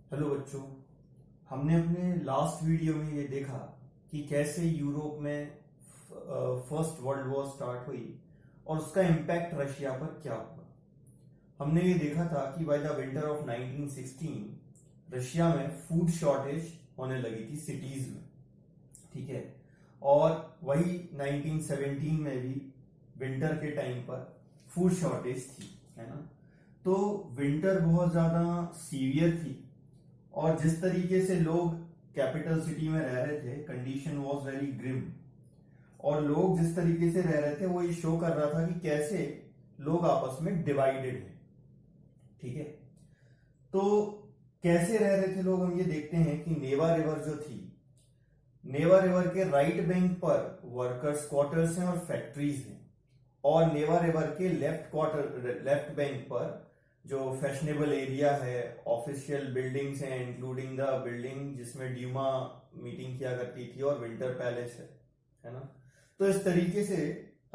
Hello बच्चों। हमने अपने लास्ट वीडियो में ये देखा कि कैसे यूरोप में फर्स्ट वर्ल्ड वॉर स्टार्ट हुई और उसका इम्पैक्ट रशिया पर क्या हुआ। हमने ये देखा था कि by the winter of 1916 Russia में फूड शॉर्टेज होने लगी थी सिटीज में, ठीक है। और वही 1917 में भी विंटर के टाइम पर फूड शॉर्टेज थी, है ना। तो विंटर बहुत ज्यादा सीवियर थी और जिस तरीके से लोग कैपिटल सिटी में रह रहे थे, कंडीशन वॉज वेरी ग्रिम। और लोग जिस तरीके से रह रहे थे वो ये शो कर रहा था कि कैसे लोग आपस में डिवाइडेड हैं, ठीक है। तो कैसे रह रहे थे लोग, हम ये देखते हैं कि नेवा रिवर जो थी, नेवा रिवर के राइट बैंक पर वर्कर्स क्वार्टर्स हैं और फैक्ट्रीज हैं, और नेवा रिवर के लेफ्ट बैंक पर जो फैशनेबल एरिया है, ऑफिशियल बिल्डिंग्स हैं, इंक्लूडिंग द बिल्डिंग जिसमें ड्यूमा मीटिंग किया करती थी, और विंटर पैलेस है ना। तो इस तरीके से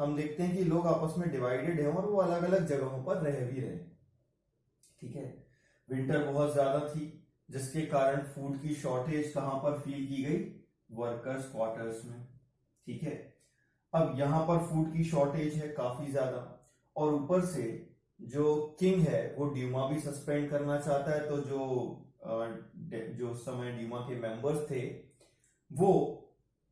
हम देखते हैं कि लोग आपस में डिवाइडेड हैं और वो अलग अलग जगहों पर रह भी रहे, ठीक है। विंटर बहुत ज्यादा थी जिसके कारण फूड की शॉर्टेज कहां पर फील की गई, वर्कर्स क्वार्टर्स में, ठीक है। अब यहां पर फूड की शॉर्टेज है काफी ज्यादा, और ऊपर से जो किंग है वो ड्यूमा भी सस्पेंड करना चाहता है। तो जो उस समय ड्यूमा के मेंबर्स थे वो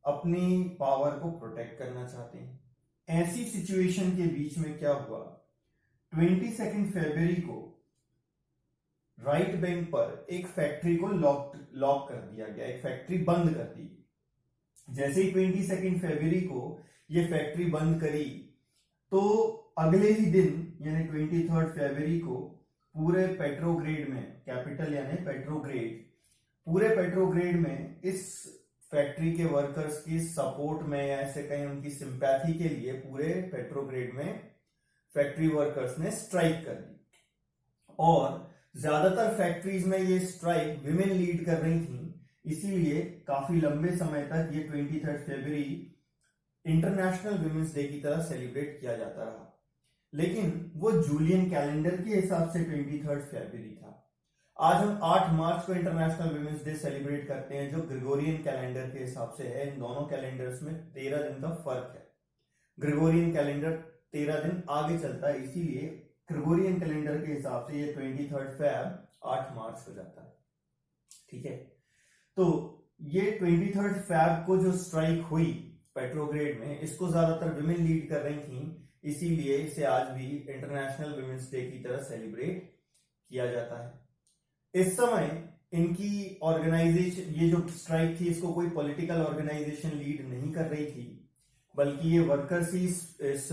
अपनी पावर को प्रोटेक्ट करना चाहते हैं। ऐसी सिचुएशन के बीच में क्या हुआ, 22 फरवरी को राइट बैंक पर एक फैक्ट्री को लॉक कर दिया गया, एक फैक्ट्री बंद कर दी। जैसे ही 22 फरवरी को ये फैक्ट्री बंद करी तो अगले ही दिन यानी 23 फरवरी को पूरे पेट्रोग्रेड में, कैपिटल यानी पेट्रोग्रेड, पूरे पेट्रोग्रेड में इस फैक्ट्री के वर्कर्स की सपोर्ट में या ऐसे कहीं उनकी सिंपैथी के लिए पूरे पेट्रोग्रेड में फैक्ट्री वर्कर्स ने स्ट्राइक कर दी। और ज्यादातर फैक्ट्रीज में ये स्ट्राइक विमेन लीड कर रही थी, इसीलिए काफी लंबे समय तक ये 23 फरवरी इंटरनेशनल वुमेन्स डे की तरह सेलिब्रेट किया जाता रहा। लेकिन वो जूलियन कैलेंडर के हिसाब से 23 फरवरी था। आज हम 8 मार्च को इंटरनेशनल वुमेन्स डे सेलिब्रेट करते हैं जो ग्रेगोरियन कैलेंडर के हिसाब से है। इन दोनों कैलेंडर्स में 13 दिन का फर्क है। ग्रेगोरियन कैलेंडर 13 दिन आगे चलता है, इसीलिए ग्रेगोरियन कैलेंडर के हिसाब से ये 23 फरवरी 8 मार्च हो जाता है, ठीक है। तो ये 23 फरवरी को जो स्ट्राइक हुई पेट्रोग्रेड में, इसको ज्यादातर विमेन लीड कर रही थी, इसीलिए इसे आज भी इंटरनेशनल वुमेन्स डे की तरह सेलिब्रेट किया जाता है। इस समय इनकी ऑर्गेनाइजेशन, ये जो स्ट्राइक थी इसको कोई पॉलिटिकल ऑर्गेनाइजेशन लीड नहीं कर रही थी, बल्कि ये वर्कर्स ही इस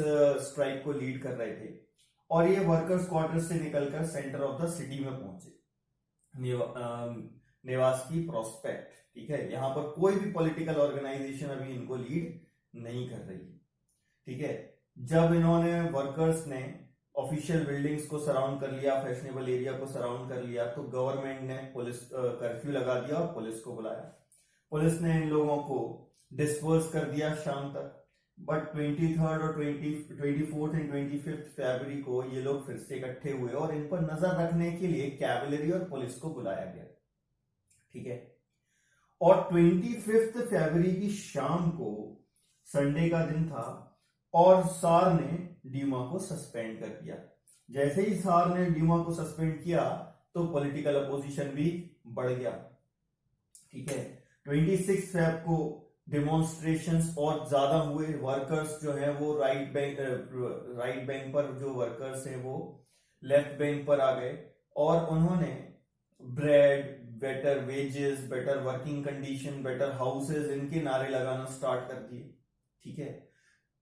स्ट्राइक को लीड कर रहे थे। और ये वर्कर्स क्वार्टर से निकलकर सेंटर ऑफ द सिटी में पहुंचे, नेवास्की प्रोस्पेक्ट, ठीक है। यहां पर कोई भी पॉलिटिकल ऑर्गेनाइजेशन अभी इनको लीड नहीं कर रही, ठीक है। जब इन्होंने वर्कर्स ने ऑफिशियल बिल्डिंग्स को सराउंड कर लिया, फैशनेबल एरिया को सराउंड कर लिया, तो गवर्नमेंट ने पुलिस कर्फ्यू लगा दिया और पुलिस को बुलाया। पुलिस ने इन लोगों को डिस्पर्स कर दिया शाम तक। बट 23 और 24 एंड 25 फरवरी को ये लोग फिर से इकट्ठे हुए और इन पर नजर रखने के लिए कैवलरी और पुलिस को बुलाया गया, ठीक है। और 25 फरवरी की शाम को, संडे का दिन था, और सार ने ड्यूमा को सस्पेंड कर दिया। जैसे ही सार ने ड्यूमा को सस्पेंड किया तो पॉलिटिकल अपोजिशन भी बढ़ गया, ठीक है। 26 फरवरी को डेमोन्स्ट्रेशंस और ज्यादा हुए। वर्कर्स जो है वो राइट बैंक पर, जो वर्कर्स हैं वो लेफ्ट बैंक पर आ गए और उन्होंने bread, better wages, better working condition, better houses, इनके नारे लगाना स्टार्ट कर दिए, ठीक है।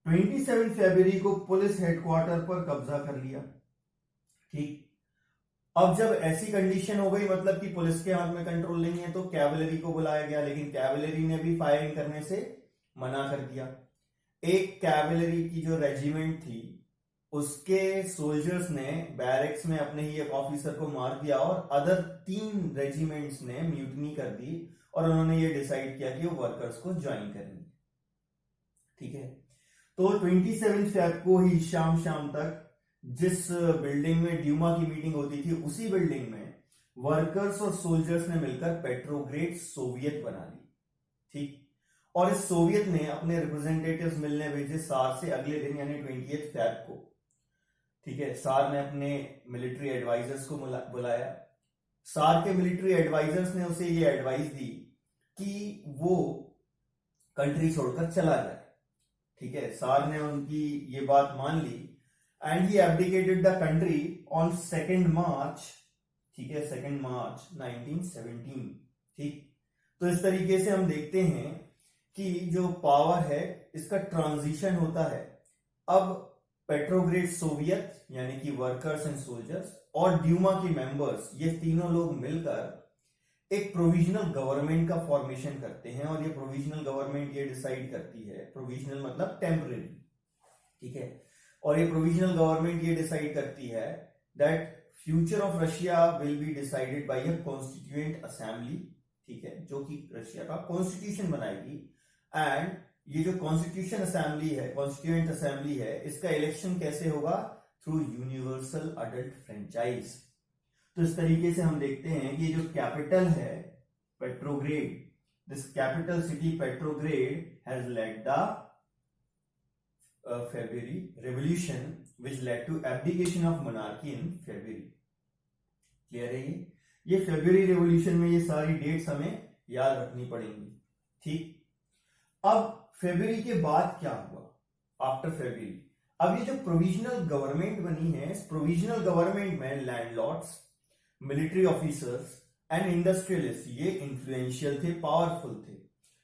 27 फरवरी को पुलिस हेडक्वार्टर पर कब्जा कर लिया, ठीक। अब जब ऐसी कंडीशन हो गई, मतलब कि पुलिस के हाथ में कंट्रोल नहीं है, तो कैवलरी को बुलाया गया, लेकिन कैवलरी ने भी फायरिंग करने से मना कर दिया। एक कैवलरी की जो रेजिमेंट थी उसके सोल्जर्स ने बैरक्स में अपने ही एक ऑफिसर को मार दिया और अदर 3 रेजिमेंट्स ने म्यूटनी कर दी और उन्होंने ये डिसाइड किया कि वो वर्कर्स को ज्वाइन करेंगे, ठीक है। तो 27 फरवरी को ही शाम तक जिस बिल्डिंग में ड्यूमा की मीटिंग होती थी उसी बिल्डिंग में वर्कर्स और सोल्जर्स ने मिलकर पेट्रोग्रेड सोवियत बना ली, ठीक। और इस सोवियत ने अपने रिप्रेजेंटेटिव्स मिलने भेजे सार से अगले दिन यानी 20 फेब को, ठीक है। सार ने अपने मिलिट्री एडवाइजर्स को बुलाया। सार के मिलिट्री एडवाइजर्स ने उसे ये एडवाइस दी कि वो कंट्री छोड़कर चला जाए, ठीक है। सार ने उनकी ये बात मान ली and he abdicated the country on 2 March, ठीक है, 2 मार्च 1917, ठीक। तो इस तरीके से हम देखते हैं कि जो पावर है इसका ट्रांजिशन होता है। अब पेट्रोग्रेड सोवियत यानी कि वर्कर्स एंड सोल्जर्स और ड्यूमा के मेंबर्स, ये तीनों लोग मिलकर एक प्रोविजनल गवर्नमेंट का फॉर्मेशन करते हैं। और ये प्रोविजनल गवर्नमेंट ये डिसाइड करती है, प्रोविजनल मतलब टेम्परेरी, ठीक है। और ये प्रोविजनल गवर्नमेंट ये डिसाइड करती है that future of Russia will be decided by a constituent assembly, ठीक है, जो कि रशिया का कॉन्स्टिट्यूशन बनाएगी। एंड ये जो कॉन्स्टिट्यूशन असेंबली है, कॉन्स्टिट्यूएंट असेंबली है, इसका इलेक्शन कैसे होगा? Through universal adult franchise. तो इस तरीके से हम देखते हैं कि जो कैपिटल है Petrograd, this capital city Petrograd has led the February revolution which led to abdication of monarchy in February। Clear है? ये फेब्रुअरी रेवोल्यूशन में ये सारी डेट्स हमें याद रखनी पड़ेंगी, ठीक। अब फेब्रुअरी के बाद क्या हुआ? आफ्टर फेब्रुअरी अब ये जो प्रोविजनल गवर्नमेंट बनी है, इस प्रोविजनल गवर्नमेंट में landlords, military officers and industrialist ये इन्फ्लुएंशियल थे, पावरफुल थे।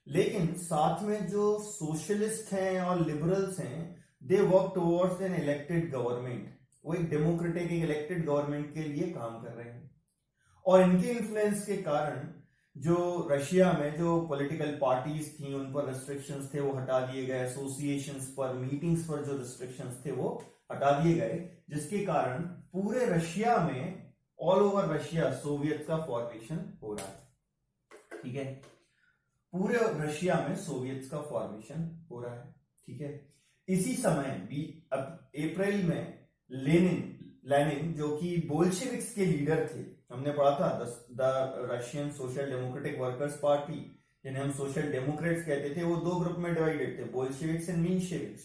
लेकिन साथ में जो सोशलिस्ट हैं और लिबरल्स हैं, they work towards an elected government. वो एक डेमोक्रेटिक एक इलेक्टेड गवर्नमेंट के लिए काम कर रहे हैं। और इनके इन्फ्लुएंस के कारण जो रशिया में जो पॉलिटिकल पार्टीज थी उन पर रिस्ट्रिक्शंस थे वो हटा दिए गए। एसोसिएशंस पर, मीटिंग्स पर जो रिस्ट्रिक्शंस थे वो हटा दिए गए, जिसके कारण पूरे रशिया में, ऑल ओवर रशिया, सोवियत का फॉर्मेशन हो रहा है, ठीक है। पूरे रशिया में सोवियत का फॉर्मेशन हो रहा है, ठीक है। इसी समय भी अब अप्रैल में लेनिन जो कि बोल्शेविक्स के लीडर थे, हमने पढ़ा था the Russian social democratic workers party, जिन्हें हम सोशल डेमोक्रेट्स कहते थे, वो 2 ग्रुप में डिवाइडेड थे, बोल्शेविक्स एंड मिन्शेविक्स।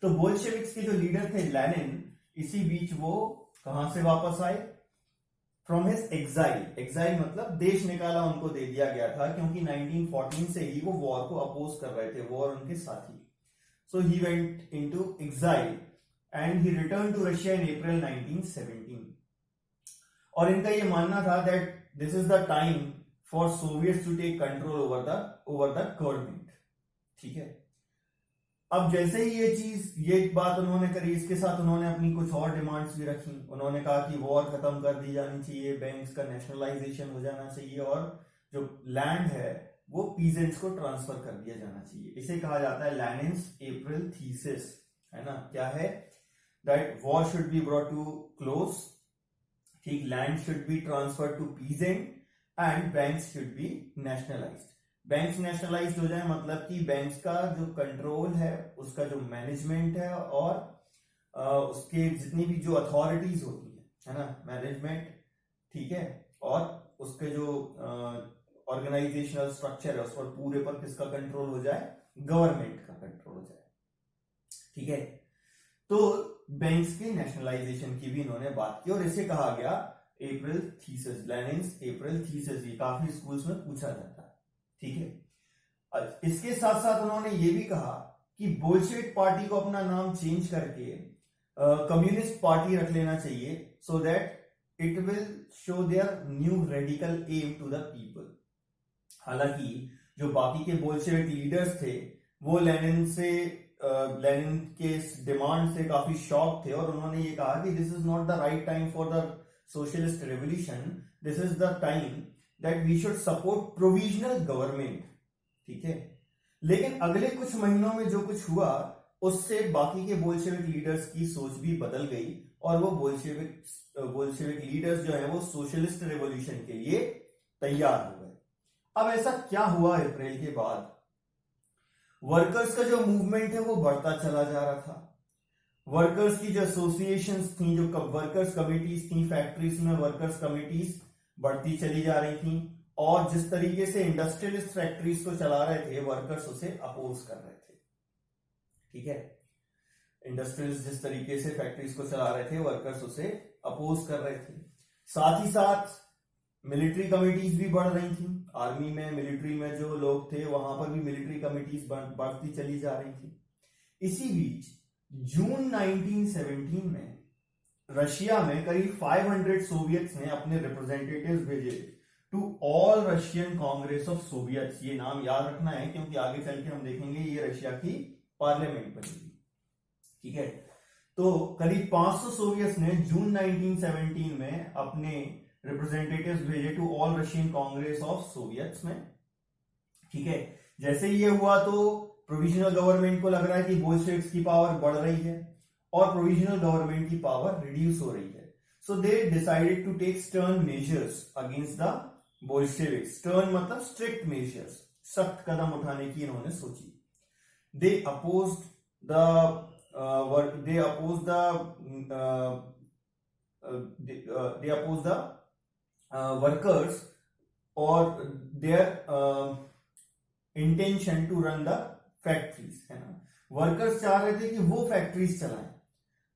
तो बोल्शेविक्स के जो लीडर थे लेनिन, इसी बीच वो कहां से वापस आए? From his exile. एग्जाइल मतलब देश निकाला उनको दे दिया गया था, क्योंकि 1914 से ही वो वॉर को अपोज कर रहे थे, वो और उनके साथी। So he went into exile and he return to Russia in April 1917। और इनका ये मानना था that this is the time for soviets to take control over the government, ठीक है। अब जैसे ही ये बात उन्होंने करी, इसके साथ उन्होंने अपनी कुछ और डिमांड्स भी रखी। उन्होंने कहा कि वॉर खत्म कर दी जानी चाहिए, बैंक्स का नेशनलाइजेशन हो जाना चाहिए, और जो लैंड है वो पीजेंट्स को ट्रांसफर कर दिया जाना चाहिए। इसे कहा जाता है लेनिन्स अप्रैल थीसिस, है ना। क्या है? That war should be brought to close, ठीक, land should be transfer to peasant and banks should be nationalised. Banks nationalised हो जाए मतलब कि बैंक्स का जो कंट्रोल है, उसका जो मैनेजमेंट है, और उसके जितनी भी जो अथॉरिटीज होती है ना, मैनेजमेंट, ठीक है, और उसके जो ऑर्गेनाइजेशनल स्ट्रक्चर है उस पर पूरे पर किसका कंट्रोल हो जाए? गवर्नमेंट का कंट्रोल हो जाए, ठीक है। तो बैंक्स के नेशनलाइजेशन की भी इन्होंने बात की और इसे कहा गया अप्रैल थीसिस, लेनिन्स अप्रैल थीसिस। ये काफी स्कूल्स में पूछा जाता है, ठीक है। इसके साथ साथ उन्होंने ये भी कहा कि बोल्शेविक पार्टी को अपना नाम चेंज करके कम्युनिस्ट पार्टी रख लेना चाहिए, so that it will show their new radical aim to the people. हालांकि जो बाकी के बोल्शेविक लीडर्स थे वो लेनिन के डिमांड से काफी शॉक थे, और उन्होंने ये कहा कि this is not the right time for the socialist revolution, this is the time that we should support provisional government, ठीक है। लेकिन अगले कुछ महीनों में जो कुछ हुआ उससे बाकी के बोल्शेविक लीडर्स की सोच भी बदल गई, और वो बोल्शेविक लीडर्स जो है वो सोशलिस्ट रेवोल्यूशन के लिए तैयार हो गए। अब ऐसा क्या हुआ अप्रैल के बाद? वर्कर्स का जो मूवमेंट है वो बढ़ता चला जा रहा था। वर्कर्स की जो एसोसिएशंस थी, जो वर्कर्स कमिटीज थी, फैक्ट्रीज में वर्कर्स कमिटीज बढ़ती चली जा रही थी, और जिस तरीके से इंडस्ट्रियलिस्ट फैक्ट्रीज को चला रहे थे, वर्कर्स उसे अपोज कर रहे थे। ठीक है, इंडस्ट्रियलिस्ट जिस तरीके से फैक्ट्रीज को चला रहे थे, वर्कर्स उसे अपोज कर रहे थे। साथ ही साथ मिलिट्री कमिटीज भी बढ़ रही थी, आर्मी में, मिलिट्री में जो लोग थे वहां पर भी मिलिट्री कमिटीज बढ़ती चली जा रही थी। इसी बीच जून 1917 में रशिया में करीब 500 सोवियट्स ने अपने रिप्रेजेंटेटिव्स भेजे to all Russian Congress of Soviets. ये नाम याद रखना है क्योंकि आगे चल के हम देखेंगे ये रशिया की पार्लियामेंट बनेगी। ठीक है, तो करीब 500 सोवियट्स ने जून 1917 में अपने रिप्रेजेंटेटिव्स भेजे to all Russian Congress of Soviets में। ठीक है, जैसे ये हुआ तो प्रोविजनल गवर्नमेंट को लग रहा है कि बोल्शेविक्स की पावर बढ़ रही है और प्रोविजनल गवर्नमेंट की पावर रिड्यूस हो रही है। So they decided to take stern measures against the Bolsheviks. Stern मतलब स्ट्रिक्ट मेजर्स, सख्त कदम उठाने की इन्होंने सोची। दे अपोज्ड द वर्कर्स और their intention to run the factories, है ना। वर्कर्स चाह रहे थे कि वो फैक्ट्रीज चलाएं,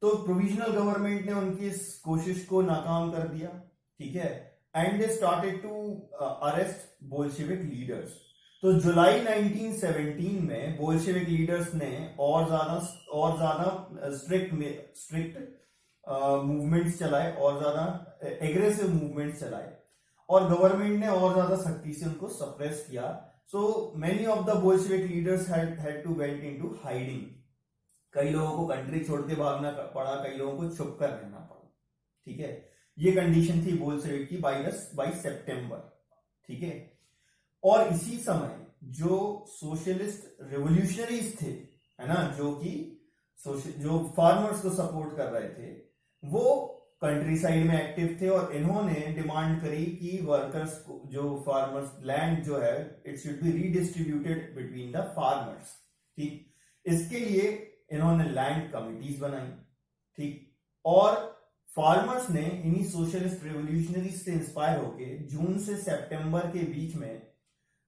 तो प्रोविजनल गवर्नमेंट ने उनकी इस कोशिश को नाकाम कर दिया। ठीक है, and they started to arrest Bolshevik leaders. तो जुलाई 1917 में बोल्शेविक लीडर्स ने और ज्यादा स्ट्रिक्ट मूवमेंट्स चलाए, और ज्यादा एग्रेसिव मूवमेंट्स चलाए, और गवर्नमेंट ने और ज्यादा सख्ती से उनको सप्रेस किया। So many of the Bolshevik leaders had to went into hiding. कई लोगों को कंट्री छोड़ के भागना पड़ा, कई लोगों को छुप कर रहना पड़ा। ठीक है, ये कंडीशन थी बोल्शेविक की बाई सितंबर। ठीक है, और इसी समय जो सोशलिस्ट रिवोल्यूशनरीज थे, है ना, जो फार्मर्स को सपोर्ट कर रहे थे, वो कंट्री साइड में एक्टिव थे, और इन्होंने डिमांड करी कि वर्कर्स को, जो फार्मर्स लैंड जो है, it should be redistributed between the farmers. ठीक, इसके लिए इन्होंने लैंड कमिटीज बनाई। ठीक, और फार्मर्स ने इन्हीं सोशलिस्ट रिवोल्यूशनरीज से इंस्पायर होके जून से सितंबर के बीच में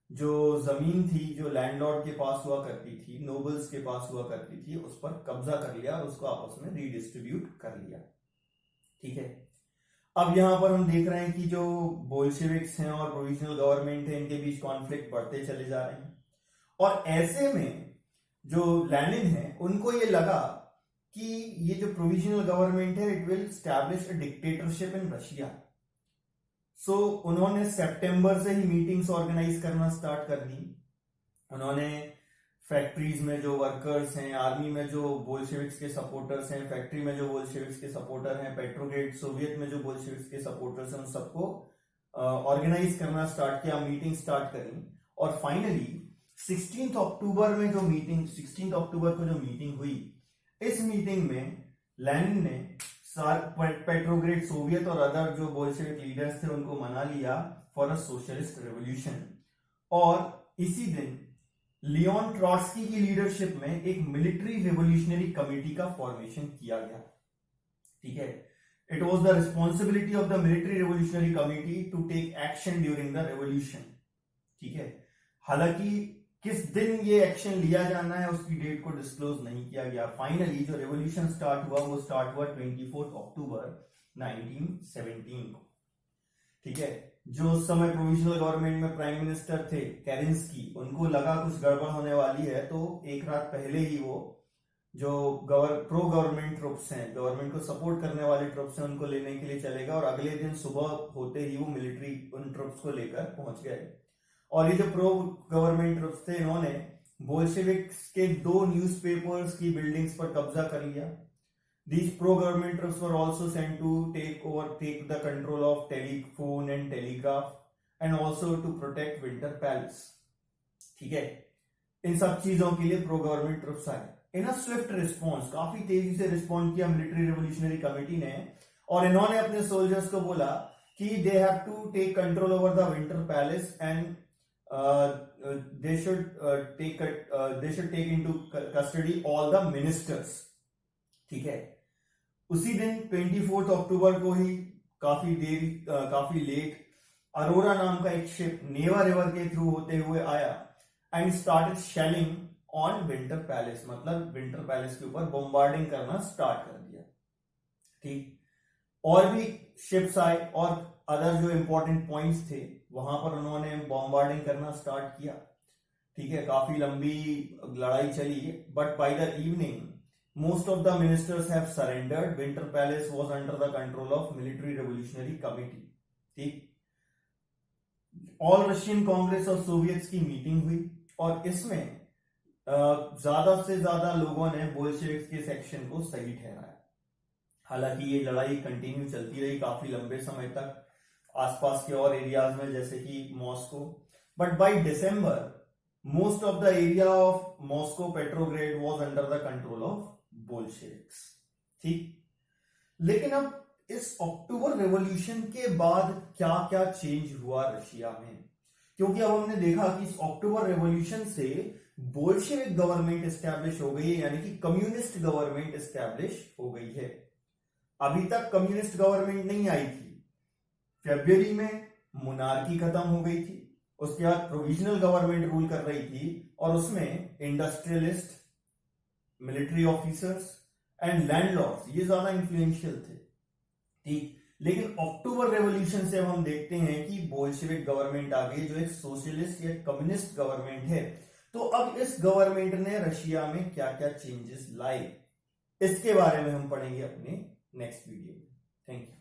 जो जमीन थी, जो लैंडलॉर्ड के पास हुआ करती थी, नोबल्स के पास हुआ करती थी, उस पर कब्जा कर लिया और उसको आपस में रीडिस्ट्रीब्यूट कर लिया। ठीक है, अब यहां पर हम देख रहे हैं कि जो बोल्शेविक्स हैं और प्रोविजनल गवर्नमेंट है, इनके बीच कॉन्फ्लिक्ट बढ़ते चले जा रहे हैं। और ऐसे में जो लेनिन है, उनको ये लगा कि ये जो प्रोविजनल गवर्नमेंट है, it will establish a dictatorship in Russia. So उन्होंने सितंबर से ही मीटिंग्स ऑर्गेनाइज करना स्टार्ट कर दी। उन्होंने फैक्ट्रीज में जो वर्कर्स हैं, आर्मी में जो बोल्शेविक्स के सपोर्टर्स हैं, फैक्ट्री में जो बोल्शेविक्स के सपोर्टर हैं, पेट्रोग्रेड सोवियत में जो बोल्शेविक्स के सपोर्टर्स हैं, उन सबको ऑर्गेनाइज करना स्टार्ट किया, मीटिंग स्टार्ट करी। और फाइनली 16 अक्टूबर को जो मीटिंग हुई, इस मीटिंग में लेनिन ने पेट्रोग्रेड सोवियत और अदर जो बोल्शेविक लीडर्स थे उनको मना लिया फॉर अ सोशलिस्ट रेवोल्यूशन। और इसी दिन लियोन ट्रॉट्स्की की लीडरशिप में एक मिलिट्री रेवोल्यूशनरी कमेटी का फॉर्मेशन किया गया। ठीक है, it was the responsibility of the military revolutionary committee to take action during the revolution. ठीक है, हालांकि किस दिन ये एक्शन लिया जाना है उसकी डेट को डिस्क्लोज नहीं किया गया। फाइनली जो रेवोल्यूशन स्टार्ट हुआ वो स्टार्ट हुआ 24 अक्टूबर 1917 को। ठीक है, जो उस समय प्रोविजनल गवर्नमेंट में प्राइम मिनिस्टर थे केरेंस्की, उनको लगा कुछ गड़बड़ होने वाली है, तो एक रात पहले ही वो जो प्रो गवर्नमेंट ट्रुप्स हैं, गवर्नमेंट को सपोर्ट करने वाले ट्रुप्स हैं, उनको लेने के लिए चलेगा। और अगले दिन सुबह होते ही वो मिलिट्री उन ट्रुप्स को लेकर पहुंच गए। और ये जो प्रो गवर्नमेंट ट्रुप्स थे, इन्होंने बोल्शेविक्स के 2 न्यूज़पेपर्स की बिल्डिंग्स पर कब्जा कर लिया। These pro-government troops were also sent to take the control of telephone and telegraph and also to protect Winter Palace. ठीक है, इन सब चीजों के लिए प्रो गवर्नमेंट ट्रुप्स आए। इन अ स्विफ्ट रिस्पॉन्स, काफी तेजी से रिस्पॉन्ड किया मिलिट्री रेवोल्यूशनरी कमेटी ने, और इन्होंने अपने सोल्जर्स को बोला कि they have to take control over the Winter Palace and they should take into custody all the ministers। ठीक है, उसी दिन 24 अक्टूबर को ही काफी लेट अरोरा नाम का एक शिप नेवा रिवर के थ्रू होते हुए आया and started shelling on winter palace, मतलब विंटर पैलेस के ऊपर बॉम्बार्डिंग करना स्टार्ट कर दिया। ठीक, और भी शिप्स आए और अदर जो इंपॉर्टेंट पॉइंट्स थे वहां पर उन्होंने बॉम्बार्डिंग करना स्टार्ट किया। ठीक है, काफी लंबी लड़ाई चली, but by the evening most of the ministers have surrendered. Winter Palace was under the control of Military Revolutionary Committee. ठीक, ऑल रशियन कांग्रेस और सोवियट्स की मीटिंग हुई और इसमें ज्यादा से ज्यादा लोगों ने बोल्शेविक्स के सेक्शन को सही ठहराया। हालांकि ये लड़ाई कंटिन्यू चलती रही काफी लंबे समय तक आसपास के और एरियाज में जैसे कि Moscow, but by December most of the area of Moscow Petrograd was under the control of Bolsheviks. ठीक, लेकिन अब इस अक्टूबर रेवोल्यूशन के बाद क्या क्या चेंज हुआ रशिया में, क्योंकि अब हमने देखा कि इस अक्टूबर रेवोल्यूशन से बोल्शेविक गवर्नमेंट एस्टैब्लिश हो गई है, यानी कि कम्युनिस्ट गवर्नमेंट एस्टैब्लिश हो गई है। अभी तक कम्युनिस्ट गवर्नमेंट नहीं आई थी। फरवरी में मोनार्की खत्म हो गई थी, उसके बाद प्रोविजनल गवर्नमेंट रूल कर रही थी और उसमें industrialist, military officers and landlords ये ज्यादा इंफ्लुएंशियल थे। ठीक, लेकिन अक्टूबर रेवोल्यूशन से अब हम देखते हैं कि बोल्शेविक गवर्नमेंट आ गई जो एक सोशलिस्ट या कम्युनिस्ट गवर्नमेंट है। तो अब इस गवर्नमेंट ने रशिया में क्या क्या चेंजेस लाए, इसके बारे में हम पढ़ेंगे अपने नेक्स्ट वीडियो में। Thank you.